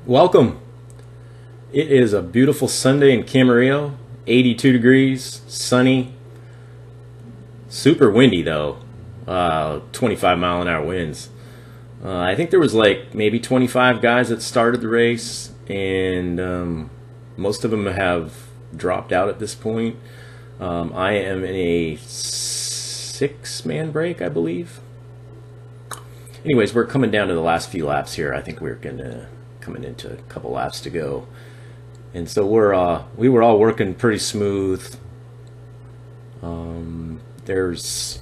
Welcome. It is a beautiful Sunday in Camarillo, 82 degrees, sunny, super windy though, 25-mile-an-hour winds. I think there was like maybe 25 guys that started the race, and most of them have dropped out at this point. I am in a 6-man break, I believe. Anyways, we're coming down to the last few laps here. I think we're coming into a couple laps to go, and so we were all working pretty smooth. There's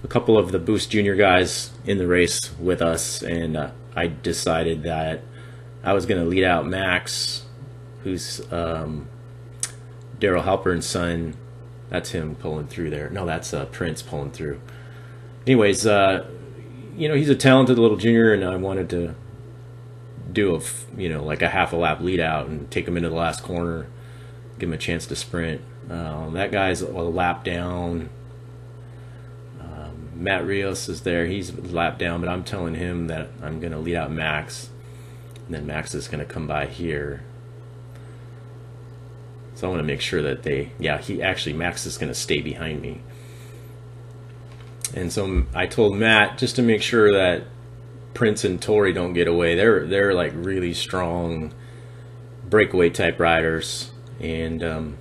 a couple of the Boost Junior guys in the race with us, and I decided that I was going to lead out Max, who's Daryl Halpern's son. That's him pulling through there. No, that's Prince pulling through. Anyways, you know, he's a talented little junior, and I wanted to do like a half a lap lead out and take him into the last corner, give him a chance to sprint. That guy's a lap down. Matt Rios is there. He's a lap down, but I'm telling him that I'm going to lead out Max, and then Max is going to come by here. So I want to make sure that Max is going to stay behind me. And so I told Matt just to make sure that Prince and Tori don't get away. They're like really strong breakaway type riders, and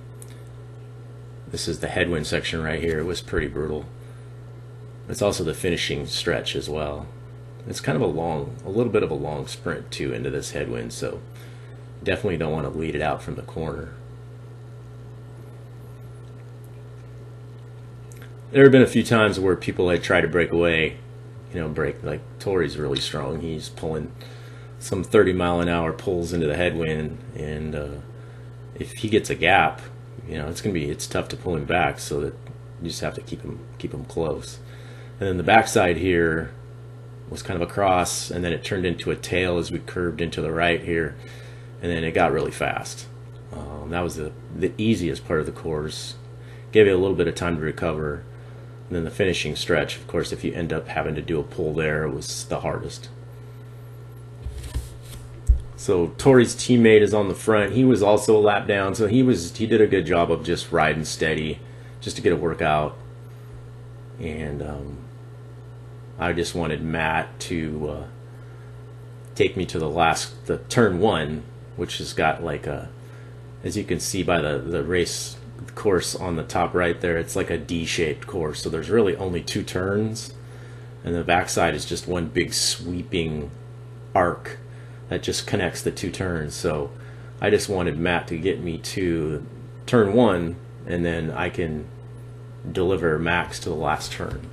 this is the headwind section right here. It was pretty brutal. It's also the finishing stretch as well. It's kind of a little bit of a long sprint too into this headwind, so definitely don't want to lead it out from the corner. There have been a few times where people had tried to break away, like Tori's really strong. He's pulling some 30-mile-an-hour pulls into the headwind, and if he gets a gap, it's tough to pull him back. So that you just have to keep him close. And then the backside here was kind of a cross, and then it turned into a tail as we curved into the right here, and then it got really fast. That was the easiest part of the course. Gave you a little bit of time to recover. And then the finishing stretch, of course, if you end up having to do a pull there, it was the hardest. So Tori's teammate is on the front. He was also a lap down, so he did a good job of just riding steady, just to get a workout. And I just wanted Matt to take me to the turn 1, which has got like as you can see by the race course on the top right there, it's like a D-shaped course, so there's really only 2 turns, and the backside is just one big sweeping arc that just connects the 2 turns. So I just wanted Matt to get me to turn 1, and then I can deliver Max to the last turn.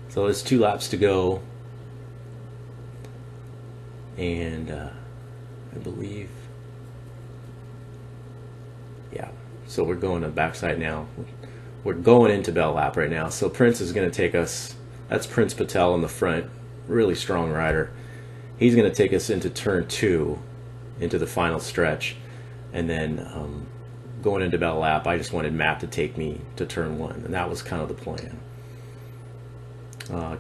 So there's 2 laps to go, and I believe, yeah, so we're going to the backside now. We're going into bell lap right now. So Prince is going to take us, that's Prince Patel in the front, really strong rider. He's going to take us into turn 2, into the final stretch, and then going into bell lap, I just wanted Matt to take me to turn 1, and that was kind of the plan.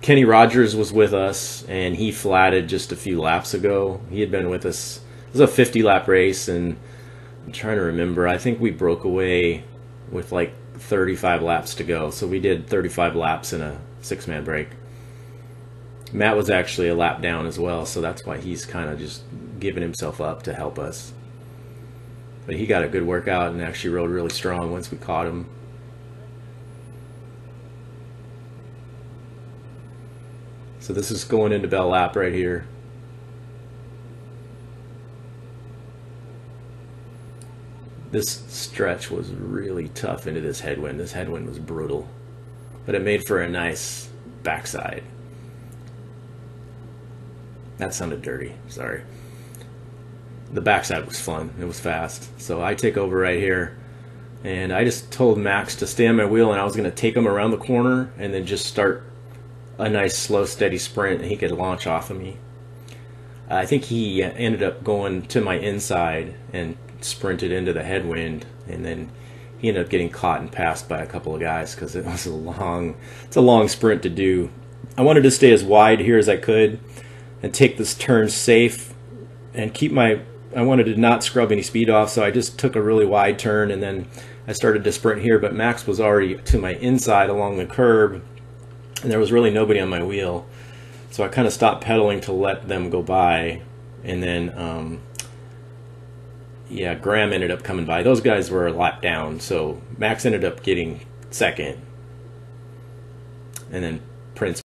Kenny Rogers was with us, and he flatted just a few laps ago. He had been with us. It was a 50-lap race, and I'm trying to remember. I think we broke away with like 35 laps to go. So we did 35 laps in a 6-man break. Matt was actually a lap down as well, so that's why he's kind of just giving himself up to help us. But he got a good workout and actually rode really strong once we caught him. So this is going into bell lap right here. This stretch was really tough into this headwind. This headwind was brutal, but it made for a nice backside. That sounded dirty, sorry. The backside was fun, it was fast. So I take over right here, and I just told Max to stay on my wheel, and I was gonna take him around the corner and then just start a nice slow steady sprint, and he could launch off of me. I think he ended up going to my inside and sprinted into the headwind, and then he ended up getting caught and passed by a couple of guys because it was it's a long sprint to do I wanted to stay as wide here as I could and take this turn safe and keep my, I wanted to not scrub any speed off, so I just took a really wide turn and then I started to sprint here, but Max was already to my inside along the curb and there was really nobody on my wheel. So I kind of stopped pedaling to let them go by, and then yeah, Graham ended up coming by. Those guys were a lap down, so Max ended up getting second, and then Prince